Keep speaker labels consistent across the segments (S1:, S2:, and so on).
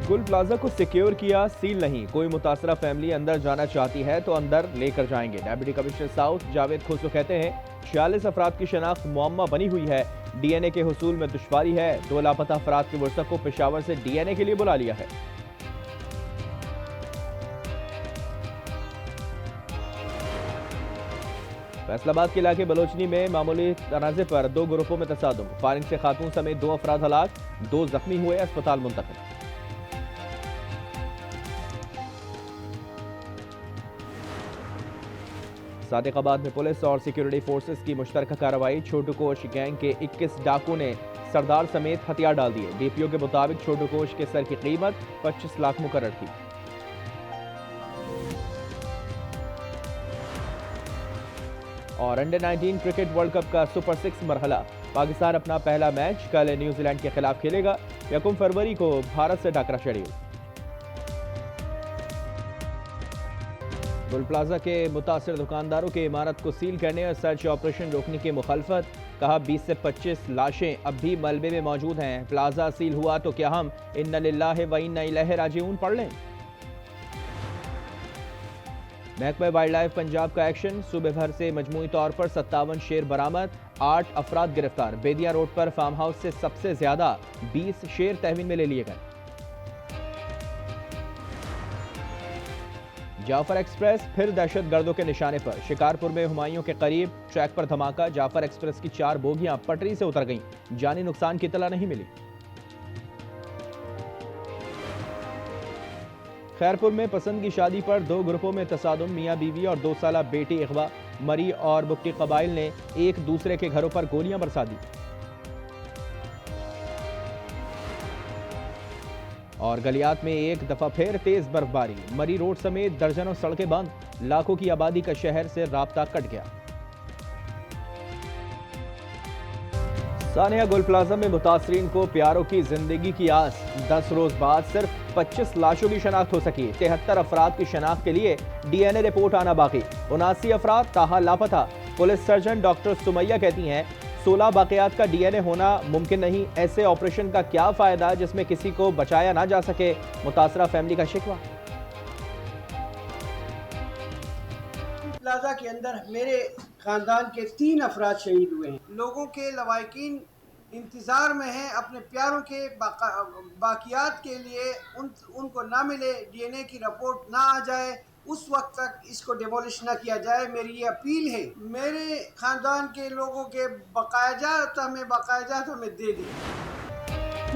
S1: गुल प्लाजा को सिक्योर किया, सील नहीं। कोई मुतासरा फैमिली अंदर जाना चाहती है तो अंदर लेकर जाएंगे। Deputy commissioner south Javed Khusro कहते हैं 46 अफराद की शनाख्त मुअम्मा बनी हुई है। डीएनए के हुसूल में दुश्वारी है। 2 लापता अफराद के वरसक को पेशावर से डीएनए के लिए बुला लिया है। फैसलाबाद के इलाके बलोचनी में मामूली तनाज़े पर 2 ग्रुपों में तसादुम। फायरिंग से खातून समेत 2 अफराद हलाक, 2 जख्मी हुए, अस्पताल मुंतकिल। सादिकाबाद में पुलिस और सिक्योरिटी फोर्सेस की मुश्तरका कार्रवाई। छोटू कोश गैंग के 21 डाकू ने सरदार समेत हथियार डाल दिए। डीपीओ के मुताबिक छोटू कोश के सर की कीमत 25 लाख मुकर्रर थी। और अंडर 19 क्रिकेट वर्ल्ड कप का सुपर 6 मरहला। पाकिस्तान अपना पहला मैच कल न्यूजीलैंड के खिलाफ खेलेगा। 1 फरवरी को भारत से टकरा शेड्यूल। गुल प्लाजा के मुतासिर दुकानदारों के इमारत को सील करने और सर्च ऑपरेशन रोकने की मुखालफत। कहा 20 से 25 लाशें अब भी मलबे में मौजूद हैं। प्लाजा सील हुआ तो क्या हम इन्ना लिल्लाहि व इन्ना इलैहि राजिऊन पढ़ लें। महकमा वाइल्ड लाइफ पंजाब का एक्शन। सूबे भर से मजमूई तौर पर 57 शेर बरामद, 8 अफराद गिरफ्तार। बेदिया रोड पर फार्म हाउस से सबसे ज्यादा 20 शेर तहवीन में ले लिए गए। जाफर एक्सप्रेस फिर दहशत गर्दों के निशाने पर। शिकारपुर में हुमायूं के करीब ट्रैक पर धमाका। जाफर एक्सप्रेस की 4 बोगियां पटरी से उतर गईं। जानी नुकसान की इत्तला नहीं मिली। खैरपुर में पसंद की शादी पर 2 ग्रुपों में तसादुम। मियां बीवी और 2 साला बेटी अगवा। मरी और बुक्टी कबाइल ने एक दूसरे के घरों पर गोलियां बरसा दी। और गलियात में एक दफा फिर तेज बर्फबारी। मरी रोड समेत दर्जनों सड़कें बंद। लाखों की आबादी का शहर से राब्ता कट गया। सानिया गुल प्लाजा में मुतासरीन को प्यारों की जिंदगी की आस। 10 रोज बाद सिर्फ 25 लाशों की शनाख्त हो सकी। 73 अफराद की शनाख्त के लिए डीएनए रिपोर्ट आना बाकी। 79 अफराद ताहाल लापता। पुलिस सर्जन डॉक्टर सुमैया कहती हैं 16 बाकियात का डीएनए होना मुमकिन नहीं। ऐसे ऑपरेशन का क्या फायदा जिसमें किसी को बचाया ना जा सके। मुतासरा फैमिली का शिकवा।
S2: प्लाजा के अंदर मेरे खानदान के 3 अफराद शहीद हुए हैं। लोगों के लवाकिन इंतज़ार में हैं अपने प्यारों के बाकियात के लिए। उनको ना मिले, डीएनए की रिपोर्ट ना आ जाए, उस वक्त तक इसको डिमोलिश ना किया जाए। मेरी ये अपील है, मेरे खानदान के लोगों के बकायाजात हमें दे दें।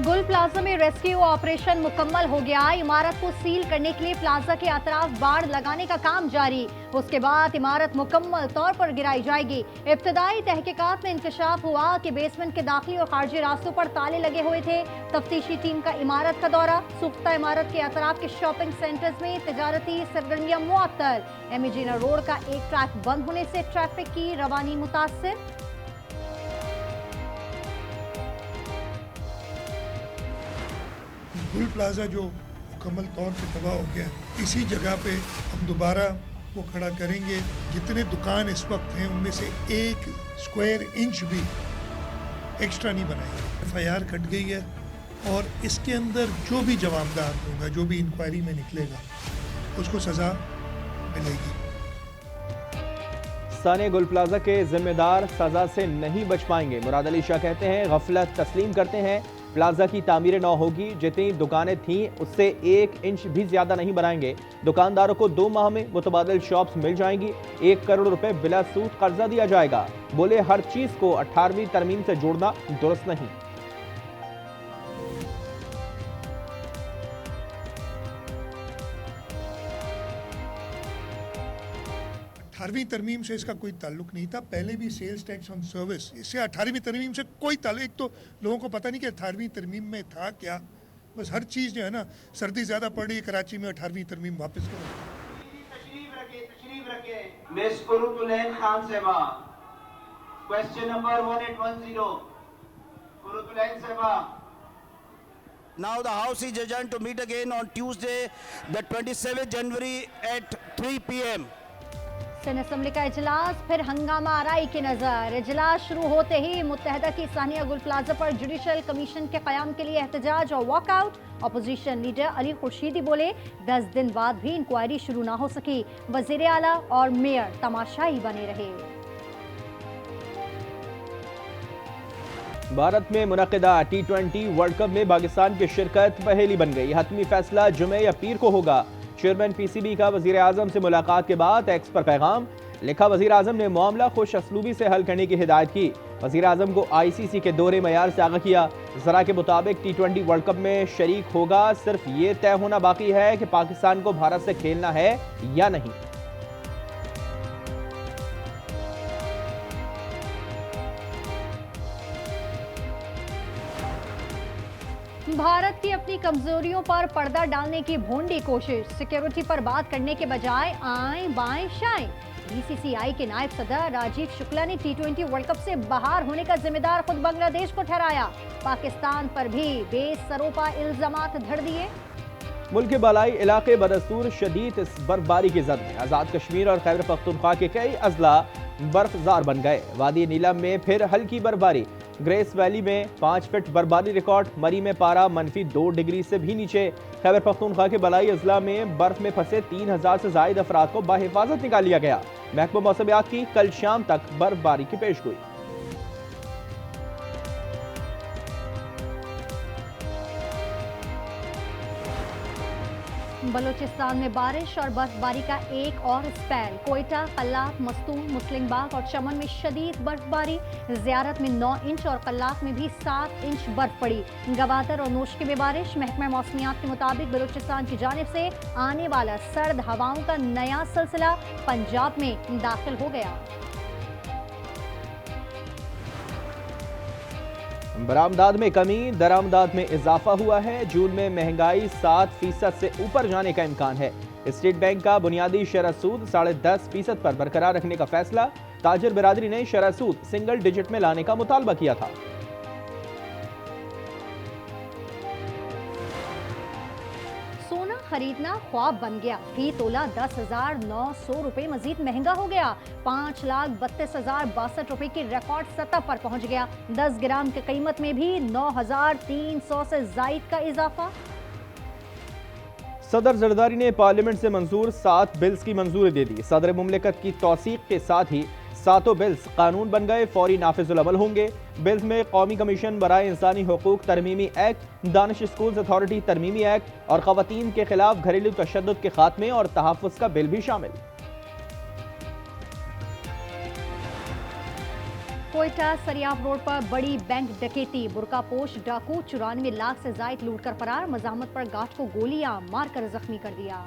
S3: गुल प्लाजा में रेस्क्यू ऑपरेशन मुकम्मल हो गया। इमारत को सील करने के लिए प्लाजा के अतराफ बाड़ लगाने का काम जारी। उसके बाद इमारत मुकम्मल तौर पर गिराई जाएगी। इब्तदाई तहकीकात में इंकशाफ हुआ कि बेसमेंट के दाखिली और खारजी रास्तों पर ताले लगे हुए थे। तफ्तीशी टीम का इमारत का दौरा। सुख्ता इमारत के अतराफ के शॉपिंग सेंटर्स में तजारती सरगर्मियां मुअत्तल। एमिजीना रोड का एक ट्रैक बंद होने से ट्रैफिक की रवानी मुतासिर।
S4: गुल प्लाजा जो मुकम्मल तौर पे तबाह हो गया, इसी जगह पे हम दोबारा वो खड़ा करेंगे। जितने दुकान इस वक्त हैं उनमें से 1 स्क्वायर इंच भी एक्स्ट्रा नहीं बनाएंगे। FIR कट गई है और इसके अंदर जो भी जवाबदार होगा, जो भी इंक्वायरी में निकलेगा, उसको सज़ा मिलेगी।
S1: सानिया गुल प्लाजा के जिम्मेदार सजा से नहीं बच पाएंगे। मुराद अली शाह कहते हैं गफलत तस्लीम करते हैं। प्लाजा की तामीर नौ होगी। जितनी दुकानें थीं उससे 1 इंच भी ज्यादा नहीं बनाएंगे। दुकानदारों को 2 माह में मुतबादिल शॉप्स मिल जाएंगी। 1 करोड़ रुपए बिला सूद कर्जा दिया जाएगा। बोले हर चीज को 18वीं तरमीम से जोड़ना दुरुस्त नहीं।
S4: 18वीं तरमीम से इसका कोई ताल्लुक नहीं था। पहले भी सेल्स टैक्स ऑन सर्विस, इससे 18वीं तरमीम से कोई ताल्लुक। एक तो लोगों को पता नहीं कि 18वीं तरमीम में था क्या। बस हर चीज़ जो है ना, सर्दी ज़्यादा पड़ रही है कराची में, 18वीं तरमीम वापस करो।
S5: तशरीफ रखे मिस कुरुतुलैन खान साहिबा। क्वेश्चन नंबर 1810 कुरुतुलैन साहिबा।
S6: Now the House is adjourned to meet again on Tuesday, the 27th January at 3 p.m.
S3: Sindh assembly का इजलास फिर हंगामा आराई की नजर। इजलास शुरू होते ही मुत्तहदा की सानिया गुल प्लाजा पर जुडिशल कमीशन के कयाम के लिए एहतजाज और walkout. Opposition leader Ali Khurshidi बोले 10 दिन बाद भी इंक्वायरी शुरू ना हो सकी। वजीर आला और मेयर तमाशाई बने रहे।
S1: भारत में मुनक़िदा T20 वर्ल्ड कप में पाकिस्तान की शिरकत पहेली बन गई। हतमी फैसला जुमे या पीर को होगा। चेयरमैन PCB का वजीर आजम से मुलाकात के बाद एक्स पर पैगाम लिखा। वजीर आजम ने मामला खुश असलूबी से हल करने की हिदायत की। वजीर आजम को ICC के दोहरे मयार से आगाह किया। जरा के मुताबिक T20 वर्ल्ड कप में शरीक होगा, सिर्फ ये तय होना बाकी है कि पाकिस्तान को भारत से खेलना है या नहीं।
S3: भारत की अपनी कमजोरियों पर पर्दा डालने की भोंडी कोशिश। सिक्योरिटी पर बात करने के बजाय आएं बाएं शाएं। BCCI के नायब सदर राजीव शुक्ला ने T20 वर्ल्ड कप से बाहर होने का जिम्मेदार खुद बांग्लादेश को ठहराया। पाकिस्तान पर भी बेसरोपा इल्जामात धर दिए।
S1: मुल्क के बालाई इलाके बदस्तूर शदीद बर्फबारी की जद में। आज़ाद कश्मीर और खैबर पख्तूनख्वा के कई अजला बर्फजार बन गए। वादी नीलम में फिर हल्की बर्फबारी। ग्रेस वैली में 5 फीट बर्फबारी रिकॉर्ड। मरी में पारा -2 डिग्री से भी नीचे। खैबर पख्तूनख्वा के बलाई अजला में बर्फ में फंसे 3000 से जायद अफराद को बाहिफाजत निकाल लिया गया। महकमा मौसमियात की कल शाम तक बर्फबारी की पेशगोई।
S3: बलूचिस्तान में बारिश और बर्फबारी का एक और स्पेल। कोयटा, कल्लात, मस्तूर, मुस्लिमबाग और चमन में शदीद बर्फबारी। ज़ियारत में 9 इंच और कल्लात में भी 7 इंच बर्फ पड़ी। गवादर और नोशकी में बारिश। महकमा मौसमियात के मुताबिक बलूचिस्तान की जानिब से आने वाला सर्द हवाओं का नया सिलसिला पंजाब में दाखिल हो गया।
S1: बरामदात में कमी, दरामदात में इजाफा हुआ है। जून में महंगाई 7% से ऊपर जाने का इम्कान है। स्टेट बैंक का बुनियादी शरह सूद 10.5% पर बरकरार रखने का फैसला। ताजर बिरादरी ने शरह सूद सिंगल डिजिट में लाने का मुतालबा किया था।
S3: सोना खरीदना ख्वाब बन गया। फी तोला 10,900 रुपए मजीद महंगा हो गया। 5,32,062 रुपए की रिकॉर्ड सतह पर पहुंच गया। 10 ग्राम की कीमत में भी 9,300 से जायद का इजाफा।
S1: सदर जरदारी ने पार्लियामेंट से मंजूर 7 बिल्स की मंजूरी दे दी। सदर मुमलिकत की तौसीक के साथ ही 7 बिल्स कानून बन गए, फौरी नाफिजुल अमल होंगे। बिल्स में कौमी कमीशन बराए इंसानी हुकूक तरमीमी एक्ट, दानिश स्कूल्स अथॉरिटी तरमीमी एक्ट और खवातीन के खिलाफ घरेलू तशद्दुद के खात्मे और तहफ़्फ़ुज़ का बिल भी शामिल।
S3: कोयटा सरियाफ रोड पर बड़ी बैंक डकैती। बुरकापोश डाकू 94 लाख से जायद लूट कर फरार। मज़ाहमत पर गार्ड को गोलियां मारकर जख्मी कर दिया।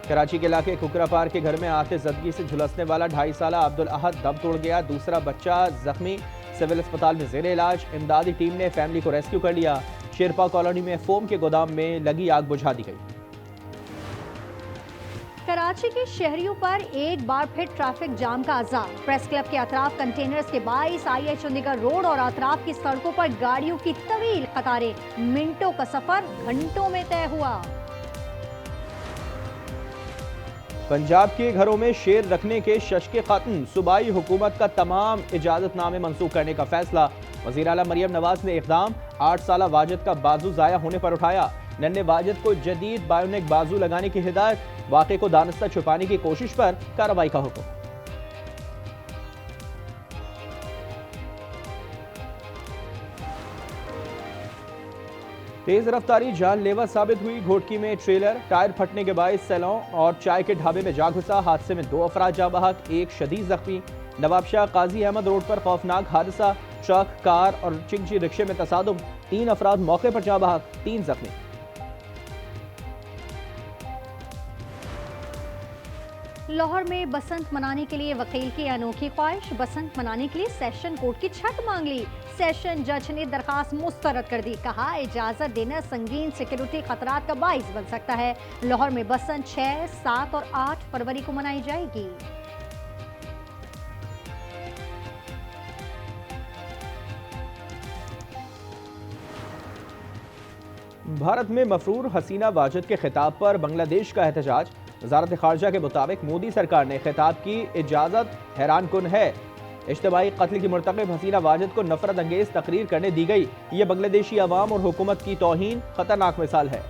S1: कराची के इलाके कुकरा पार के घर में आते जदगी से झुलसने वाला 2.5 साला अब्दुल अहद दम तोड़ गया। दूसरा बच्चा जख्मी, सिविल अस्पताल में जेर इलाज। इमदादी टीम ने फैमिली को रेस्क्यू कर लिया। शेरपा कॉलोनी में फोम के गोदाम में लगी आग बुझा दी गई।
S3: कराची के शहरियों पर एक बार फिर ट्रैफिक जाम का अजाब। प्रेस क्लब के अतराफ कंटेनर्स के बाइस IH चंडीगढ़ रोड और अतराफ की सड़कों पर गाड़ियों की तवील कतारें। मिनटों का सफर घंटों में तय हुआ।
S1: पंजाब के घरों में शेर रखने के शश्के खात्म। सूबाई हुकूमत का तमाम इजाजतनामे मंसूख करने का फैसला। वज़ीर आला मरियम नवाज ने इक़दाम। 8 साला वाजिद का बाजू जाया होने पर उठाया। नन्हे वाजिद को जदीद बायोनिक बाजू लगाने की हिदायत। वाक़े को दानिस्ता छुपाने की कोशिश पर कार्रवाई का हुक्म। तेज रफ्तारी जानलेवा साबित हुई। घोटकी में ट्रेलर टायर फटने के बायस सैलून और चाय के ढाबे में जा घुसा। हादसे में 2 अफराद जाँ बहक, 1 शदीद जख्मी। नवाबशाह काजी अहमद रोड पर खौफनाक हादसा। ट्रक, कार और चिंची रिक्शे में तसादुम। 3 अफराद मौके पर जाँ बहक, 3 जख्मी।
S3: लाहौर में बसंत मनाने के लिए वकील की अनोखी ख्वाहिश। बसंत मनाने के लिए सेशन कोर्ट की छत मांग ली। सेशन जज ने दरखास्त मुस्तरद कर दी। कहा इजाजत देना संगीन सिक्योरिटी खतरात का बाइस बन सकता है। लाहौर में बसंत 6, 7 और 8 फरवरी को मनाई जाएगी।
S1: भारत में मफरूर हसीना वाजिद के खिताब पर बांग्लादेश का एहतजाज। वजारत खारजा के मुताबिक मोदी सरकार ने खिताब की इजाज़त हैरान कुन है। इज्तिमाई कत्ल की मुर्तकिब हसीना वाजिद को नफरत अंगेज तकरीर करने दी गई। ये बांग्लादेशी अवाम और हुकूमत की तौहीन खतरनाक मिसाल है।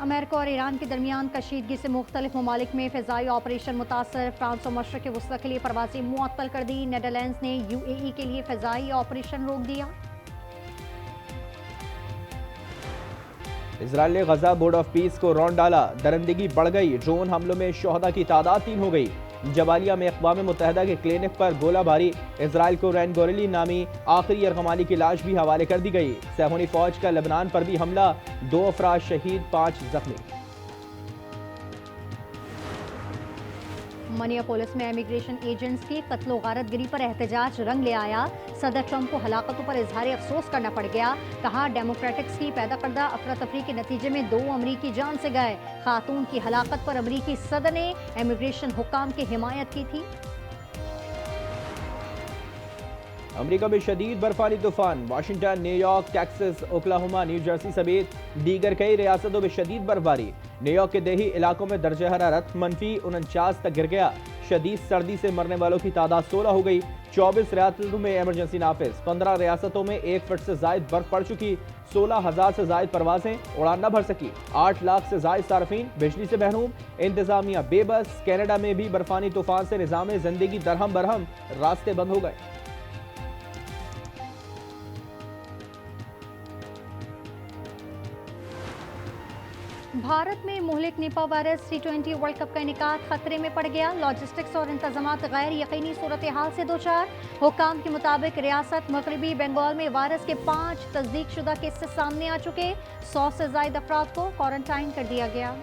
S3: अमेरिका और ईरान के दरमियान कशीदगी से मुख्तलिफ ममालिक में फ़िज़ाई ऑपरेशन मुतासर। फ्रांस और मशरक़ वस्ती के लिए परवाज़ें मुअत्तल कर दी। नेदरलैंड्स ने UAE के लिए फ़िज़ाई ऑपरेशन रोक दिया।
S1: इजराइल ने गजा बोर्ड ऑफ पीस को रौंद डाला। दरिंदगी बढ़ गई। ड्रोन हमलों में शोहदा की तादाद 3 हो गई। जबालिया में अक़वाम मुत्तहिदा के क्लिनिक पर गोलाबारी। इजराइल को रैन गोरेली नामी आखिरी यरगमाली की लाश भी हवाले कर दी गई। सहूनी फौज का लेबनान पर भी हमला। 2 अफराद शहीद, 5 जख्मी।
S3: मिनियापोलिस में इमिग्रेशन एजेंट्स की कत्लो गारतगिरी पर एहतजाज रंग ले आया। सदर ट्रंप को हलाकतों पर इजहार अफसोस करना पड़ गया। कहा डेमोक्रेटिक्स की पैदा करदा अफरा तफरी के नतीजे में 2 अमरीकी जान से गए। खातून की हलाकत पर अमरीकी सदर ने इमिग्रेशन हुक्काम की हिमायत की थी।
S1: अमेरिका में शदीद बर्फानी तूफान। Washington, New York, Texas, Oklahoma, new Jersey समेत दीगर कई रियासतों में शदीद बर्फबारी। न्यूयॉर्क के देही इलाकों में दर्जा हरारत -49 तक गिर गया। शदीद सर्दी से मरने वालों की तादाद 16 हो गई। 24 रियासतों में इमरजेंसी नाफिज। 15 रियासतों में 1 फुट से जायद बर्फ पड़ चुकी। 16,000 से जायद परवाजें उड़ान न भर सकी। 8 लाख से जायद सार्फिन बिजली से महरूम। इंतजामिया बेबस। कनाडा में भी बर्फानी तूफान से निजाम जिंदगी दरहम बरहम। रास्ते बंद हो गए।
S3: भारत में मुहलिक Nipah virus T20 world cup का इनेकाद खतरे में पड़ गया। लॉजिस्टिक्स और इंतजामात गैर यकीनी सूरत हाल से दो चार। हुकाम के मुताबिक रियासत मगरबी बंगाल में वायरस के 5 तस्दीक शुदा केसेस सामने आ चुके। 100 से ज्यादा अफराद को क्वारंटाइन कर दिया गया।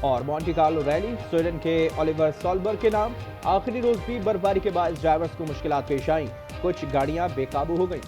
S1: और मॉन्टे कार्लो रैली स्वीडन के ओलिवर सॉलबर्ग के नाम। आखिरी रोज भी बर्फबारी के बाद ड्राइवर्स को मुश्किलात पेश आईं। कुछ गाड़ियां बेकाबू हो गईं।